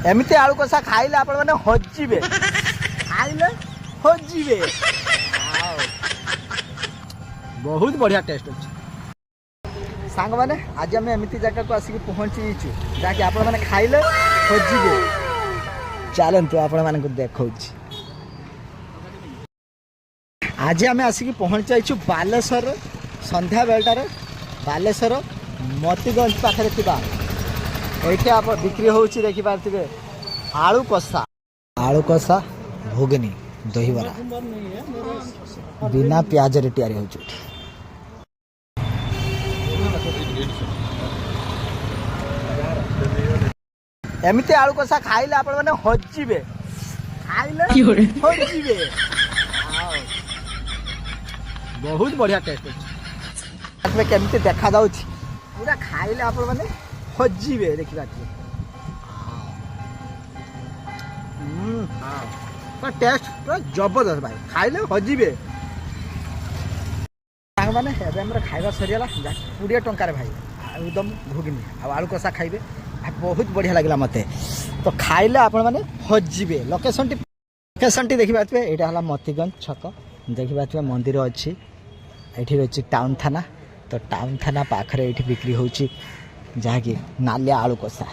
एमती आलू कषा खाइले आपण माने हजिबे खाइले हजिबे बहुत बढ़िया टेस्ट अच्छे सांग माने आज आम एमती जगह को आसिक पहुँची जहाँकि आपण माने खाइले हजिबे चलतु आपण मान देखा आज आम आसिक पहुँच बालेश्वर संध्या बेलटार बालेश्वर मोतीगंज पाखे ये आप बिक्री होची देखी पार्थिबे आलू कषा भोगनी दहीबरा बिना प्याज रे तैयारी होची एमती आलू कषा खाइले आपण माने हजिबे खाइले हजिबे बहुत बढ़िया टेस्ट अच्छे केमती देखा जाउछि पूरा खाइले आपण माने हजिबे देखि पार्थिबे टेस्ट पूरा जबरदस्त भाई खाइले हजिबे मैंने खाଇବା सरीगला 20 टंकार भाई एकदम घुगनी आलू कषा खाइबे बहुत बढ़िया लगे मत तो खाइले आपण मैंने हजिबे लोकेशन टी देखी पारे यहाँ है मोतीगंज छक देखी पारे मंदिर अच्छी ये अच्छी टाउन थाना तो टाउन थाना पाखरे ये बिक्री होची जहाँकि नालिया आलू कषा।